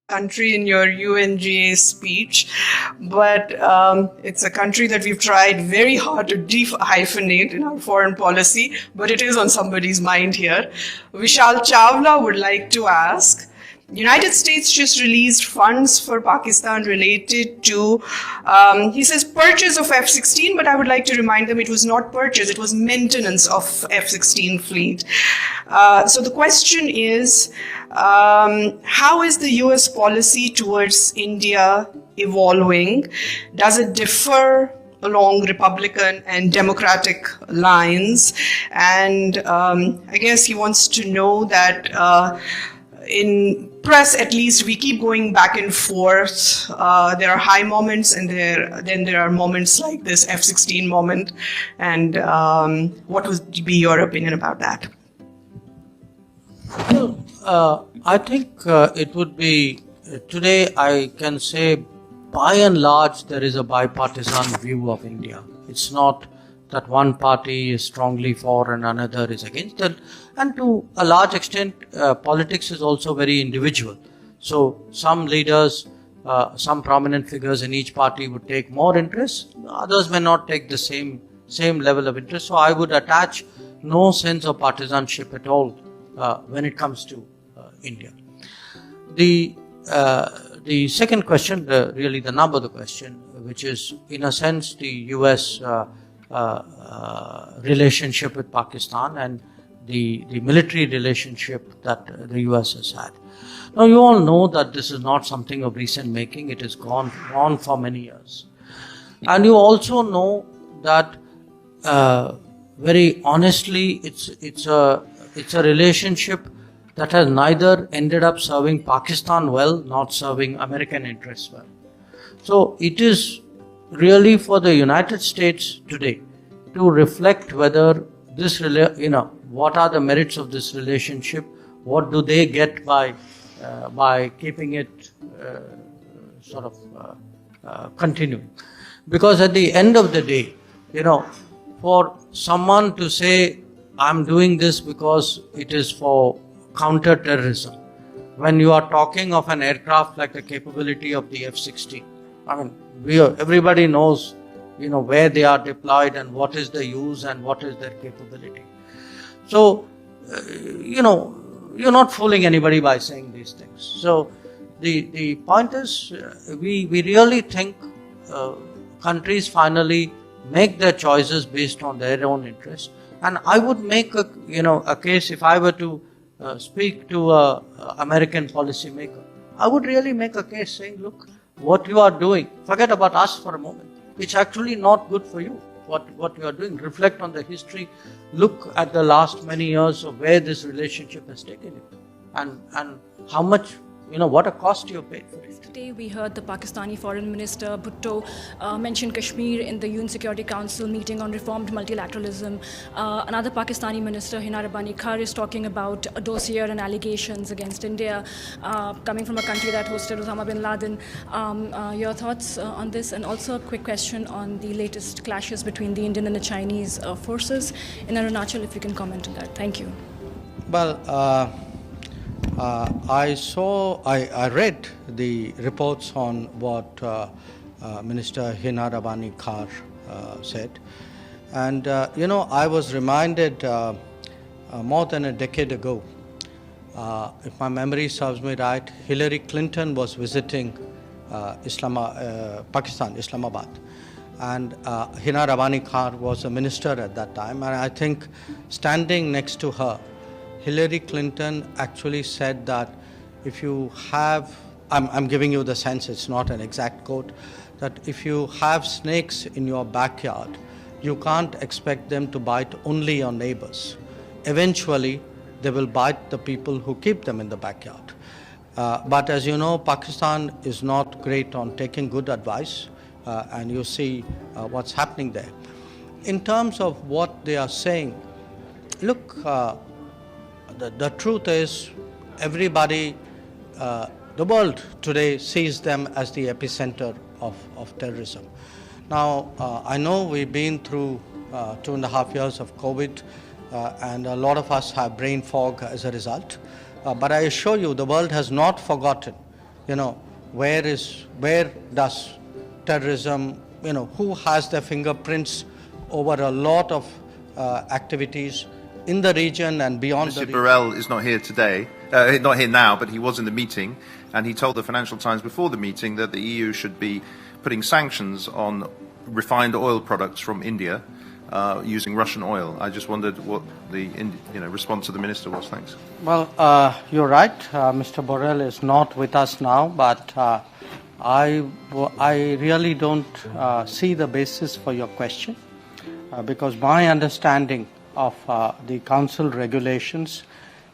country in your UNGA speech, but it's a country that we've tried very hard to de-hyphenate in our foreign policy, but it is on somebody's mind here. Vishal Chawla would like to ask, United States just released funds for Pakistan related to, he says, purchase of F-16, but I would like to remind them it was not purchase, it was maintenance of F-16 fleet. So the question is, how is the US policy towards India evolving? Does it differ along Republican and Democratic lines? And I guess he wants to know that in press, at least, we keep going back and forth. There are high moments, and then there are moments like this F-16 moment. And what would be your opinion about that? Well, I think it would be, today I can say by and large there is a bipartisan view of India. It's not that one party is strongly for and another is against it. And to a large extent, politics is also very individual. So some leaders, some prominent figures in each party would take more interest, others may not take the same level of interest. So I would attach no sense of partisanship at all when it comes to India. The second question, really the nub of the question, which is in a sense the US relationship with Pakistan and the military relationship that the US has had. Now you all know that this is not something of recent making, it has gone on for many years. And you also know that very honestly it's a relationship that has neither ended up serving Pakistan well, not serving American interests well. So it is really for the United States today to reflect whether this, what are the merits of this relationship, what do they get by keeping it continuing. Because at the end of the day, for someone to say, I'm doing this because it is for counter-terrorism, when you are talking of an aircraft like the capability of the F-16, I mean, everybody knows, where they are deployed and what is the use and what is their capability. So, you're not fooling anybody by saying these things. So, the point is, we really think countries finally make their choices based on their own interests. And I would make a case, if I were to speak to a American policymaker, I would really make a case saying, look, what you are doing, forget about us for a moment. It's actually not good for you. What you are doing, reflect on the history, look at the last many years of where this relationship has taken you, and how much, what a cost you have paid for it. Today we heard the Pakistani Foreign Minister Bhutto mention Kashmir in the UN Security Council meeting on reformed multilateralism. Another Pakistani minister, Hina Rabbani Khar, is talking about a dossier and allegations against India coming from a country that hosted Osama bin Laden. Your thoughts on this, and also a quick question on the latest clashes between the Indian and the Chinese forces in Arunachal, if you can comment on that. Thank you. Well, I read the reports on what Minister Hina Rabbani Khar said. And, I was reminded more than a decade ago, if my memory serves me right, Hillary Clinton was visiting Pakistan, Islamabad. And Hina Rabbani Khar was a minister at that time. And I think standing next to her, Hillary Clinton actually said that if you have, I'm giving you the sense, it's not an exact quote, that if you have snakes in your backyard, you can't expect them to bite only your neighbors. Eventually, they will bite the people who keep them in the backyard. But as you know, Pakistan is not great on taking good advice, and you see what's happening there. In terms of what they are saying, look, the truth is, everybody, the world today sees them as the epicenter of terrorism. Now, I know we've been through 2.5 years of COVID, and a lot of us have brain fog as a result. But I assure you, the world has not forgotten where does terrorism, who has their fingerprints over a lot of activities in the region and beyond the Mr. region. Borrell is not here today, not here now, but he was in the meeting, and he told the Financial Times before the meeting that the EU should be putting sanctions on refined oil products from India using Russian oil. I just wondered what the response of the minister was. Thanks. Well, you're right. Mr. Borrell is not with us now, but I really don't see the basis for your question because my understanding of the Council regulations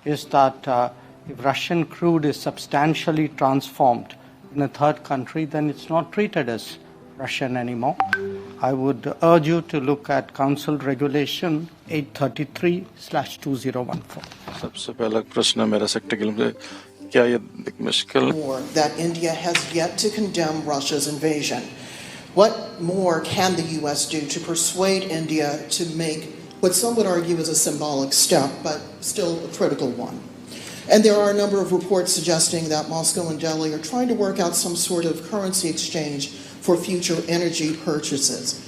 is that if Russian crude is substantially transformed in a third country, then it's not treated as Russian anymore. I would urge you to look at Council Regulation 833/2014. सबसे पहला प्रश्न मेरा secretary के लिए क्या ये मुश्किल that India has yet to condemn Russia's invasion. What more can the U.S. do to persuade India to make what some would argue is a symbolic step, but still a critical one? And there are a number of reports suggesting that Moscow and Delhi are trying to work out some sort of currency exchange for future energy purchases.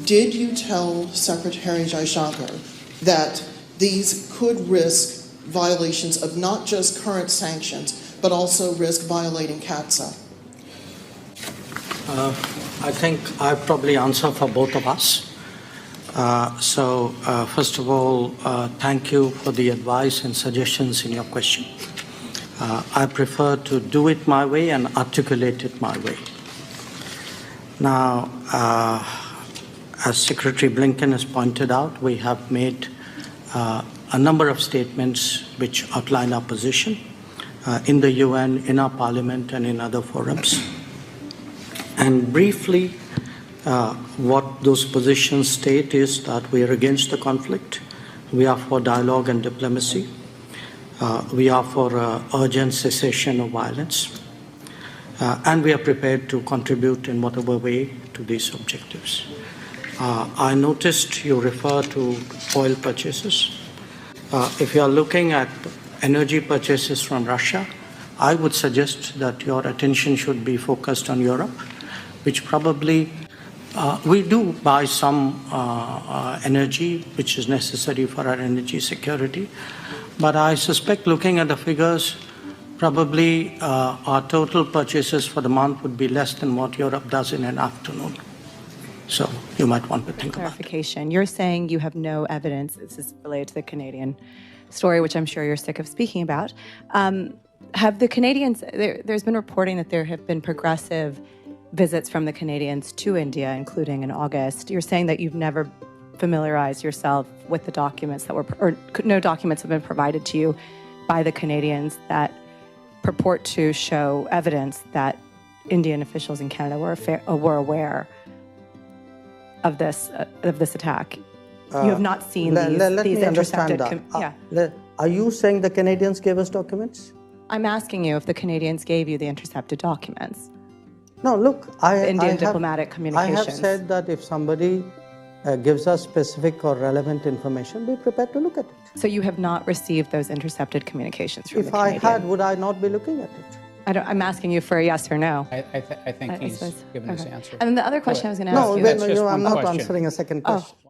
Did you tell Secretary Jaishankar that these could risk violations of not just current sanctions, but also risk violating CAATSA? I think I probably answer for both of us. First of all, thank you for the advice and suggestions in your question. I prefer to do it my way and articulate it my way. Now, as Secretary Blinken has pointed out, we have made a number of statements which outline our position in the UN, in our parliament, and in other forums. And briefly, what those positions state is that we are against the conflict, we are for dialogue and diplomacy, we are for urgent cessation of violence, and we are prepared to contribute in whatever way to these objectives. I noticed you refer to oil purchases. If you are looking at energy purchases from Russia, I would suggest that your attention should be focused on Europe, which probably we do buy some energy which is necessary for our energy security. But I suspect, looking at the figures, probably our total purchases for the month would be less than what Europe does in an afternoon. So you might want to think about it. Clarification. You're saying you have no evidence. This is related to the Canadian story, which I'm sure you're sick of speaking about. Have the Canadians, there's been reporting that there have been progressive visits from the Canadians to India, including in August. You're saying that you've never familiarized yourself with the documents that were, or no documents have been provided to you by the Canadians that purport to show evidence that Indian officials in Canada were aware of this attack. You have not seen let these me understand intercepted. that. Are you saying the Canadians gave us documents? I'm asking you if the Canadians gave you the intercepted documents. No, look, Indian diplomatic communications. I have said that if somebody gives us specific or relevant information, be prepared to look at it. So you have not received those intercepted communications from the If I Canadian? had, would I not be looking at it? I'm asking you for a yes or no. I think he's suppose. given his Okay. answer. And then the other question I was going to No, ask you. That's just I'm one not question. answering a second Oh. question.